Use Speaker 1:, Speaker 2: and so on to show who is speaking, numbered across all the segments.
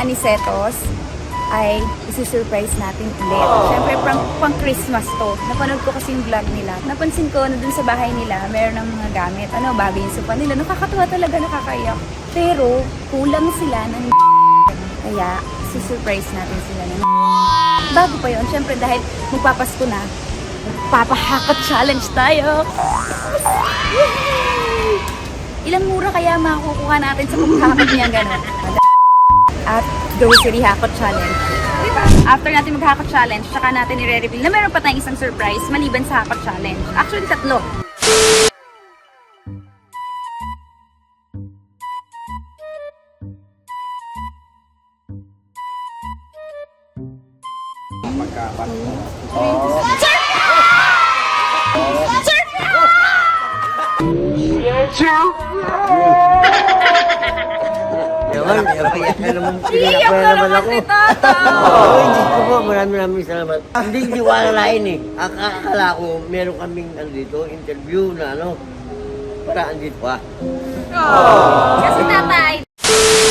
Speaker 1: Anicetos ay isi-surprise natin ulit. Siyempre, pang Christmas to. Napanood ko kasi yung vlog nila. Napansin ko na dun sa bahay nila, meron ng mga gamit. Bago yung sofa nila. Nakakatuwa talaga, nakakaiyak. Pero, kulang sila ng kaya, isi-surprise natin sila ng bago pa yun, siyempre dahil magpapasko na, magpapahakot challenge tayo. Yay! Ilang mura kaya makukuha natin sa paghakot niya gano'n? At grocery hakot challenge. Diba? After natin maghakot challenge, saka natin i-reveal na meron pa tayong isang surprise maliban sa hakot challenge. Actually, 3.
Speaker 2: Iiyak na naman si Tata!
Speaker 3: Hindi ko po, maraming salamat. Hindi ko alalain eh. Akala ko meron kaming dito, interview na para andito pa.
Speaker 1: Kasi tatay,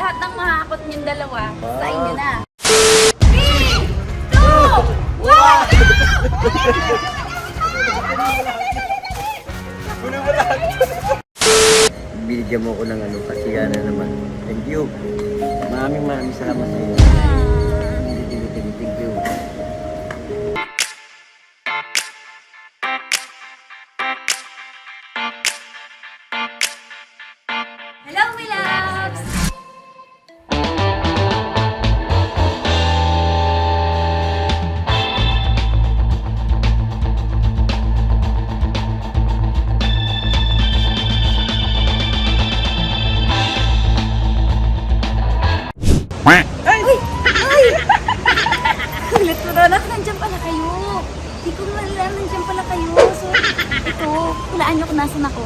Speaker 1: lahat ng mahakot niyong dalawa, sa inyo na. 3, 2, 1!
Speaker 3: Binigyan mo ko ng kasiyahan na naman. Thank you. Maraming salamat sa inyo. Thank you.
Speaker 1: Hello, my loves! Ulit mo daw, nandiyan pala kayo. Hindi ko malala, nandiyan pala kayo. So, ito, hulaan niyo kung nasan ako.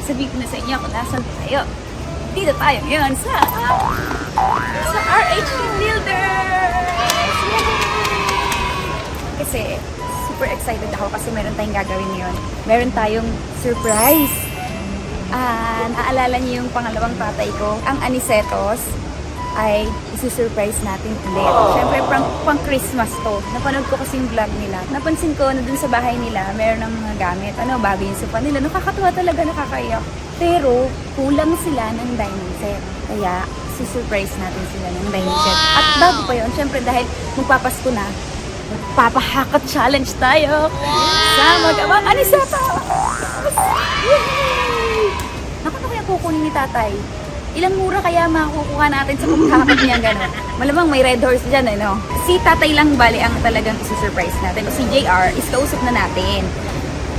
Speaker 1: Sabihin ko na sa inyo kung nasan tayo. Dito tayo ngayon sa RH Builders! Yay! Kasi, super excited ako kasi meron tayong gagawin ngayon. Meron tayong surprise. Naaalala niyo yung pangalawang tatay ko, ang Anicetos, ay isi-surprise natin ulit. Siyempre, pang Christmas to. Napanood ko kasi yung vlog nila. Napansin ko na dun sa bahay nila, meron ng mga gamit. Bago yung sofa nila. Nakakatuwa talaga, nakakaiyak. Pero, kulang sila ng dining set. Kaya, isi-surprise natin sila ng dining set. At bago pa yun, siyempre dahil magpapasko na, magpapahakot challenge tayo sa magawang Anicetos! Yay! Naku na kaya kukunin ni tatay? Ilang mura kaya makukuha natin sa paghakot niya gano'n? Malamang may red horse dyan, Si tatay lang bali ang talagang isi-surprise natin. Si JR is kausap na natin.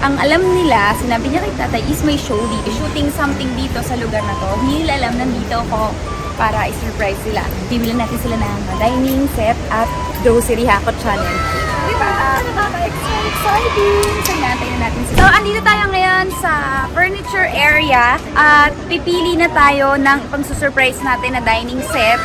Speaker 1: Ang alam nila, sinabi niya kay tatay, is may show dito. Shooting something dito sa lugar na to. Hindi nila alam, nandito ako para i-surprise sila. Bibilan natin sila ng dining set at grocery hakot challenge. Diba? Nakaka-exciting! So, inaantay na natin sila. So, andito tayo ngayon sa furniture area at pipili na tayo ng pang-surprise natin na dining set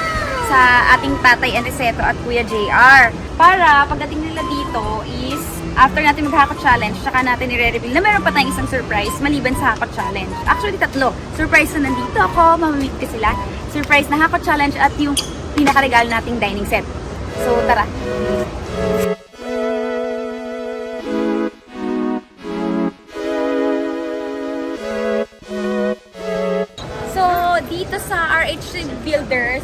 Speaker 1: sa ating tatay Aniceto at Kuya JR. Para pagdating nila dito is after natin mag-hakot challenge, saka natin i-reveal na meron pa tayong isang surprise maliban sa hakot challenge. Actually, 3. Surprise na nandito ako, mamamit ko sila. Surprise na hakot challenge at yung pinakaregalo nating dining set. So, tara! So, dito sa RH Builders,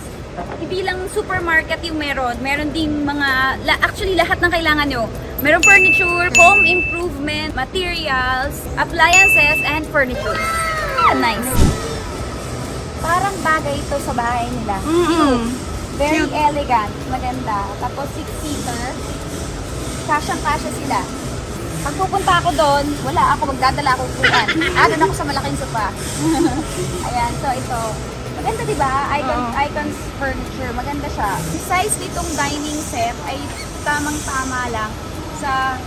Speaker 1: hindi lang supermarket yung meron ding mga, actually lahat ng kailangan nyo. Meron furniture, home improvement, materials, appliances, and furniture. Nice. Parang bagay ito sa bahay nila. Very elegant, maganda. Tapos 6-seater. Kasyang-kasya sila. Pag pupunta ako doon, wala ako, magdadala ako upuan. Doon ako sa malaking sofa. Ayan, so ito. Maganda diba? Icons furniture. Maganda siya. Yung size nitong dining set ay tamang-tama lang sa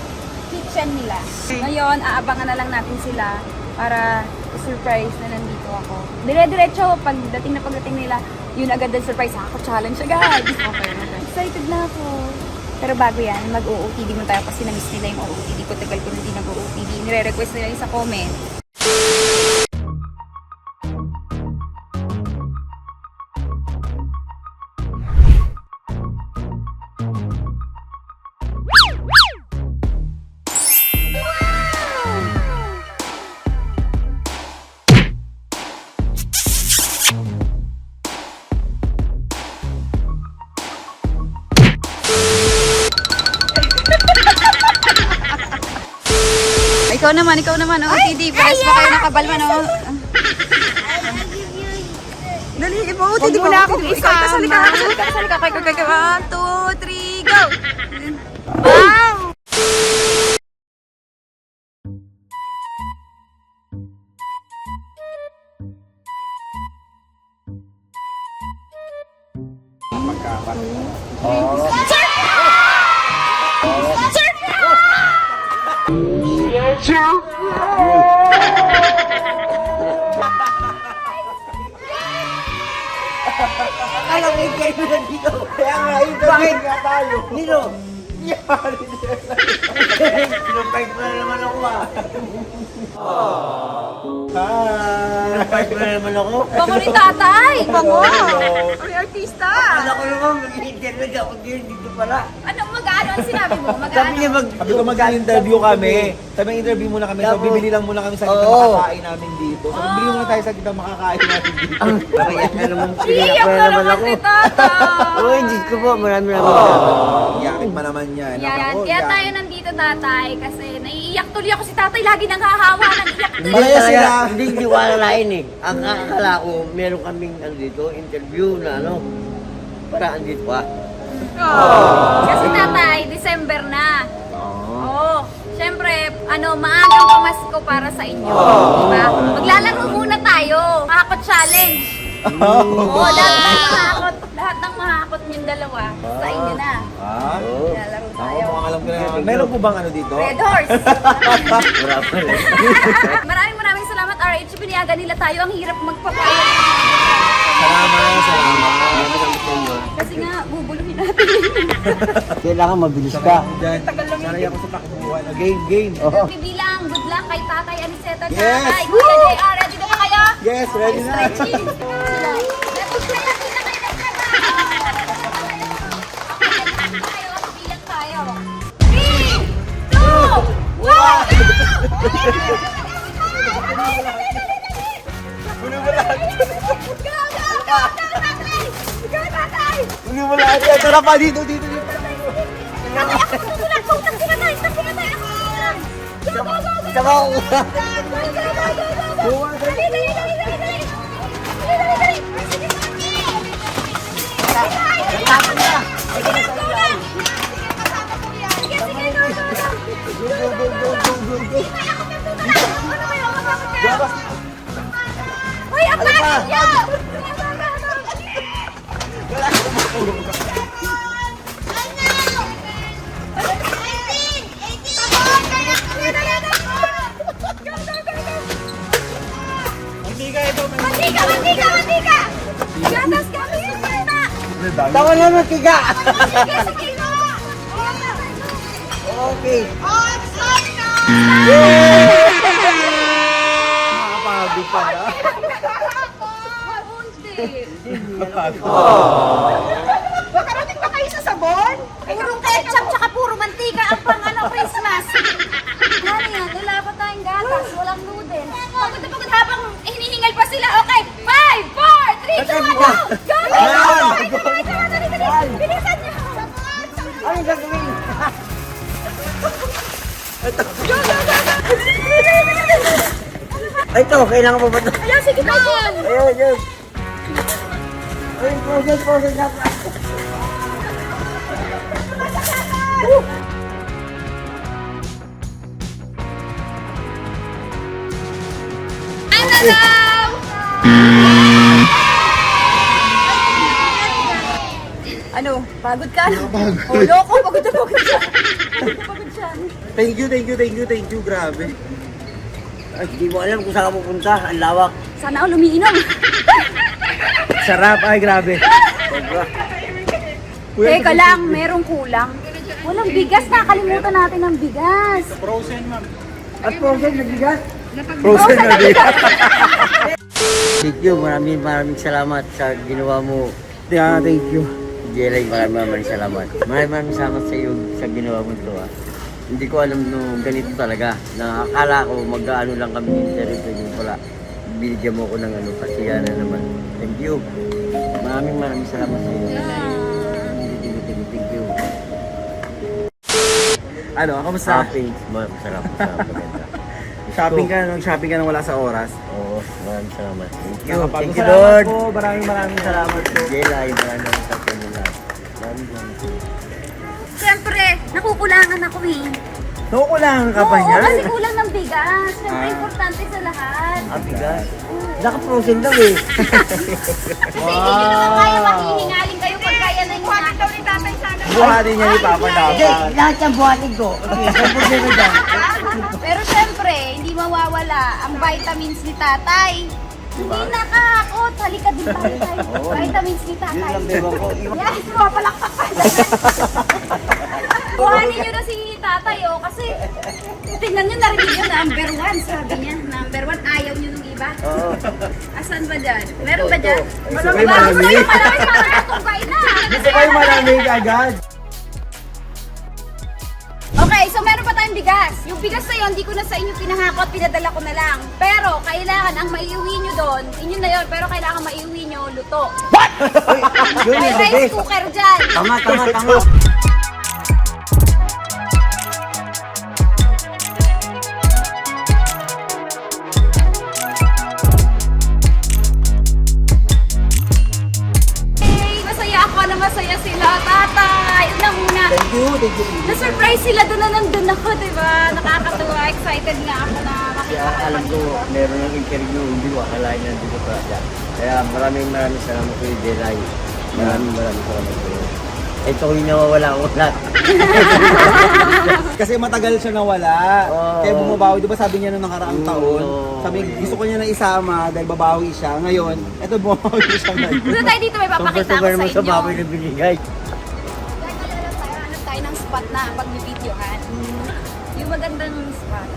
Speaker 1: kitchen nila. Ngayon, aabangan na lang natin sila para surprise na nandito ako. Dire-diretso, pagdating nila, yun agad ang surprise. Ako, challenge agad. Okay. Excited na ako. Pero bago yan, mag-OOTD mo tayo kasi na-miss nila yung OOTD ko. Tagal ko hindi nag-OOTD. Nire-request nila yung sa comment. ikaw naman. Oh, Tidi, pares pa kayo nakabalman, oh.
Speaker 4: Dali, mo, Tidi,
Speaker 1: Huwag mo na akong
Speaker 4: Tidi,
Speaker 1: isama.
Speaker 4: kasali ka.
Speaker 1: 1, 2, 3, go! Wow!
Speaker 3: Akala ko yung kayo na dito. Kaya nga, interview nga tayo. Nino? Pinapayag mo na naman ako Pinapayag mo na naman ako.
Speaker 1: Bango ni tatay! Bango!
Speaker 4: Ay, artista.
Speaker 3: Akala ko naman mag-interview ako dito pala.
Speaker 1: Ano, mag-ano ang sinabi mo?
Speaker 3: Sabi niya
Speaker 2: Sabi ko mag-interview kami. Sabi interview muna kami. So,
Speaker 3: Tapos-
Speaker 2: bibili lang muna kami sa kita
Speaker 3: Oo.
Speaker 2: makakain namin dito. So, bibili muna tayo sa kita makakain namin dito.
Speaker 3: Kaya ka naman,
Speaker 1: Iiyak
Speaker 3: pinayak
Speaker 1: na
Speaker 3: na naman
Speaker 1: naman
Speaker 3: ako.
Speaker 1: si tatay!
Speaker 3: Oo, Diyos ko po, maraming salamat.
Speaker 2: Iyakin pa naman yan.
Speaker 1: Yan,
Speaker 2: Ako,
Speaker 1: kaya
Speaker 2: iyakin.
Speaker 1: tayo nandito tatay kasi naiiyak tuloy ako si tatay, lagi nang hahawa ng iyak tuloy.
Speaker 3: Hindi
Speaker 2: Kaya
Speaker 3: talaga,
Speaker 2: sila-
Speaker 3: hindi walalain eh. Ang akala ko, meron kaming dito, interview na para andito pa.
Speaker 1: Kasi tatay, December na. Oo. Siyempre, maagang pamasko para sa inyo. Diba? Maglalaro muna tayo. Mahakot challenge. Oo, lahat ng mahakot yung dalawa sa inyo na.
Speaker 2: Ha?
Speaker 3: Oo.
Speaker 1: Maglalaro
Speaker 2: Ako,
Speaker 1: tayo.
Speaker 2: mukhang alam ko na. Meron po bang ano dito?
Speaker 1: Red horse.
Speaker 3: Wala pa rin.
Speaker 1: Maraming salamat RH. Pinayagan nila tayo. Ang hirap magpapayag.
Speaker 2: Salamat.
Speaker 1: Kasi nga, bubuluhin natin.
Speaker 3: Kailangan mabilis ka.
Speaker 2: Dyan. Sanay ako sa takbuhan. Game.
Speaker 1: Bibilang, good luck kay Tatay Aniceta at
Speaker 2: Yes!
Speaker 1: Tatay Kuya JR. Ready na ba kayo?
Speaker 2: Yes, ready na.
Speaker 1: Stretching. Sila. Let's play ang pinakay ng tayo. Bilang tayo. 3, 2, 1!
Speaker 2: Hindi mo lahat yan. Tara pa dito.
Speaker 3: Saka ako.
Speaker 1: Uy, ang bakit niyo? Mantika! Gatas kami yung mata!
Speaker 3: Tawa naman, tiga.
Speaker 1: Sige, go!
Speaker 3: Okay.
Speaker 2: Nakapagod pa na.
Speaker 4: Makarating ba kayo sa sabon?
Speaker 1: Puro ketchup tsaka puro mantika ang Christmas. Ano yan? Wala pa tayong gatas, walang noodles. Pagod na pagod habang hinihingal pa sila. Okay, 5, 4, 3, 2, 1, go! Go! Bilisan niyo!
Speaker 3: Ano yung gagawin? Ito, kailangan mo ba ito?
Speaker 1: Ayan, sige na!
Speaker 3: Ayun. Ayun, process na.
Speaker 1: Ano daw? Ano? Pagod ka? Oh, loko. Pagod na pagod siya. Pagod siya.
Speaker 2: Thank you. Grabe.
Speaker 3: Ay, hindi mo alam kung saan ka pupunta. Ang lawak.
Speaker 1: Sana ako lumiinom.
Speaker 2: Sarap. Ay, grabe.
Speaker 3: Sobra.
Speaker 1: Teka lang, merong kulang. Walang bigas. Nakalimutan natin ang bigas.
Speaker 2: Frozen, ma'am.
Speaker 3: At process na bigas.
Speaker 2: Frozen na din.
Speaker 3: Thank you. Maraming salamat sa ginawa mo.
Speaker 2: Yeah, thank you.
Speaker 3: Jelay, maraming salamat. Maraming salamat sa iyo sa ginawa mo ito. Hindi ko alam no ganito talaga. Nakakala ko mag-ano lang kami interview yun pala. Binigyan mo ko ng kasiyahan naman. Thank you. Maraming salamat sa iyo. Thank you.
Speaker 2: Ano, kamusta?
Speaker 3: Happy. Masarap. Maganda.
Speaker 2: Shopping ka nang wala sa oras.
Speaker 3: Oo, maraming salamat. Thank you.
Speaker 2: Nakapagod.
Speaker 3: Thank you,
Speaker 2: Salamat
Speaker 3: Lord.
Speaker 2: po. Maraming salamat po.
Speaker 3: Jelay, maraming sa kanila. Maraming salamat.
Speaker 1: Siyempre, nakukulangan ako eh.
Speaker 2: Nakukulangan ka pa
Speaker 1: Oo,
Speaker 2: niya?
Speaker 1: kasi kulang ng bigas. Siyempre, importante sa lahat.
Speaker 3: Ah, bigas. Naka-frozen daw eh.
Speaker 1: Kasi hindi nyo naman kaya mahihingaling kayo pag kaya na yung
Speaker 4: Buhatin daw ni tatay sana.
Speaker 2: Buhatin niya ni Papa dapat.
Speaker 3: Lahat ng buhatin ko. Okay, 100% dyan.
Speaker 1: Pero syempre, hindi mawawala ang vitamins ni tatay. Hindi nakakot. Halika din tayo tayo. Vitamins ni tatay. Yan, pumapalakpak pa. Buhanin nyo na si tatay, oh. Kasi, tingnan nyo, narinig nyo, number 1, sabi niya. Number 1, ayaw nyo nung iba.
Speaker 3: Oo.
Speaker 1: Asan ba dyan? Meron ba dyan?
Speaker 2: Gusto ko yung malamig.
Speaker 1: Malamig para atubay na.
Speaker 2: Gusto ko yung malamig agad.
Speaker 1: Okay, so meron pa tayong bigas. Yung bigas na yun, hindi ko na sa inyo pinahakot, pinadala ko na lang. Pero kailangan ang maiuwi nyo doon, inyo na yun, pero kailangan maiuwi nyo luto.
Speaker 3: Yun
Speaker 1: May
Speaker 3: eh,
Speaker 1: rice
Speaker 3: bebe.
Speaker 1: cooker dyan.
Speaker 3: Tama, tama, tama.
Speaker 1: Hey, masaya ako na masaya sila, tatay. Yun lang muna.
Speaker 2: Thank you.
Speaker 1: Na-surprise sila doon na nandun ako, di ba? Nakakatuwa, excited nga ako na makita
Speaker 3: Kaya
Speaker 1: ko
Speaker 3: alam ko,
Speaker 1: dito.
Speaker 3: meron ng interview, hindi ko akalain na dito pa siya. Kaya maraming salamat ko yung Jelay. Maraming salamat ko. Ito yung nawawala ko lahat.
Speaker 2: Kasi matagal siya nawala.
Speaker 3: Oo.
Speaker 2: Kaya bumabawi. Di ba sabi niya nung nakaraang taon?
Speaker 3: Oo.
Speaker 2: Sabi, gusto ko niya na isama dahil babawi siya. Ngayon, eto bumabawi siya ngayon.
Speaker 1: Doon tayo dito, may papakita ko
Speaker 3: Super
Speaker 1: sa
Speaker 3: mo sa
Speaker 1: inyo.
Speaker 3: baboy na binigay.
Speaker 1: Hanap tayo ng spot na pag-videohan. Yung magandang spot.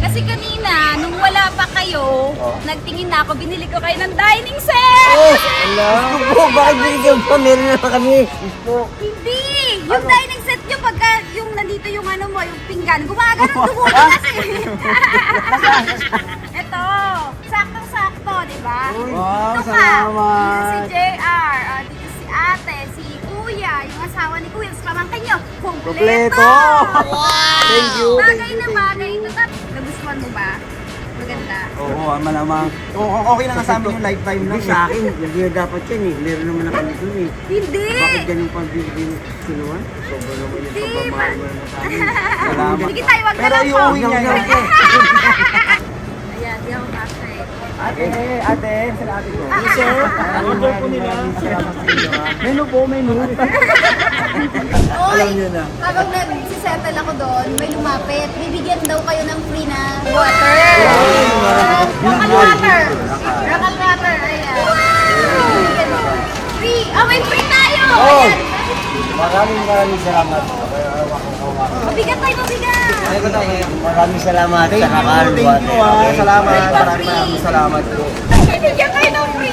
Speaker 1: Kasi kanina, nung wala pa kayo, nagtingin na ako, binili ko kayo ng dining set!
Speaker 3: Gusto po, bakit binigyan pa? Meron na kami. Gusto.
Speaker 1: Hindi! Yung dining set nyo, pagka yung nandito yung ano mo, yung pinggan, gumagano, dumulo kasi. Ito, saktong-sakto, di ba?
Speaker 2: Wow,
Speaker 1: Ito ka.
Speaker 2: salamat.
Speaker 1: Dito si JR, dito si ate, si kuya, yung asawa ni kuya, sa pamangkin nyo,
Speaker 2: Kompleto!
Speaker 1: kompleto!
Speaker 2: Thank you.
Speaker 1: Bagay na bagay. Ito, nagustuhan mo ba? Maganda.
Speaker 2: Oo, malamang. Okay na nga sa amin yung lifetime
Speaker 3: Hindi
Speaker 2: lang.
Speaker 3: sa akin, hindi na dapat yan eh. Meron naman na kami dun eh.
Speaker 1: Hindi!
Speaker 3: Bakit ganun pang binigyan kinuha? Sobrang naman yung
Speaker 1: Hindi,
Speaker 3: pagmamahal mo na sa amin.
Speaker 2: Salamat.
Speaker 1: Sige tayo, wag na
Speaker 2: Pero
Speaker 1: lang po.
Speaker 2: iuwi niya yun.
Speaker 1: Ayan, di ako kakay.
Speaker 2: Ate, sila ate ko. Sir, order po nila. Menu po, menu. Alam niyo na.
Speaker 1: Habang nagsisettle ako doon, may lumapit. Bibigyan daw kayo ng free na water. Local water. Local water, ayan. Bibigyan mo. Free! Oh, may free tayo! Ayan.
Speaker 3: Maraming salamat.
Speaker 1: Mabigat tayo, mabigat!
Speaker 3: Maraming salamat
Speaker 2: Thank
Speaker 3: sa
Speaker 2: you,
Speaker 3: Kakal
Speaker 2: thank you.
Speaker 3: Okay.
Speaker 2: Salamat.
Speaker 1: Free pa,
Speaker 2: Maraming
Speaker 1: free.
Speaker 2: salamat po.
Speaker 1: Bibigyan kayo ng free!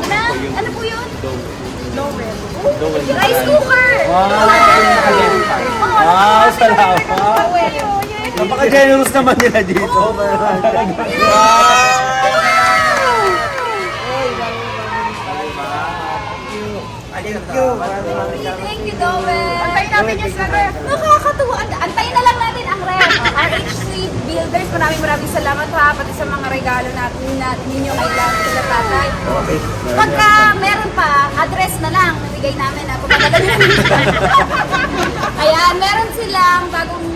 Speaker 1: Na? Ano po yun? Rice cooker!
Speaker 2: Wow, salamat. Napaka-generous naman nila dito.
Speaker 3: Thank you.
Speaker 1: Thank you, Dowell. Antayin natin yung sa ref. Nakakatuwa. Antayin na lang natin ang ref. RH3 Builders, maraming salamat ha. Pati sa mga regalo natin ninyo kay Lance sa tatay.
Speaker 3: Okay.
Speaker 1: Pagka meron pa, address na lang. Nabigay namin na. Pumadali na. Ayan, meron silang bagong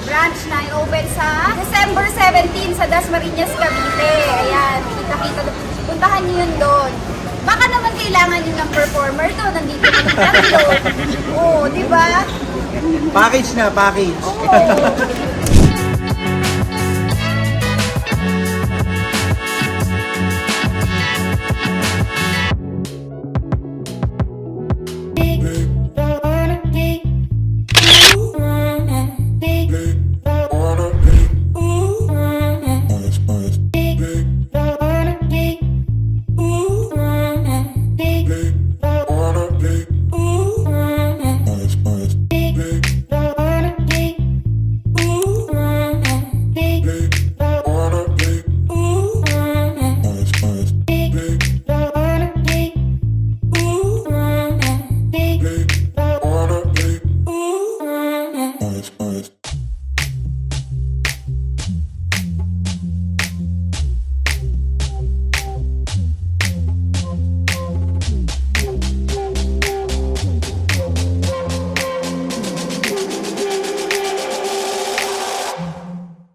Speaker 1: branch na open sa December 17 sa Dasmariñas, Cavite. Ayan, kita-kita. Puntahan niyo yun doon. Baka naman kailangan nyo ng performer to. Nandito na ng tatlo. Oo, di ba?
Speaker 2: Package na, package.
Speaker 1: Oo.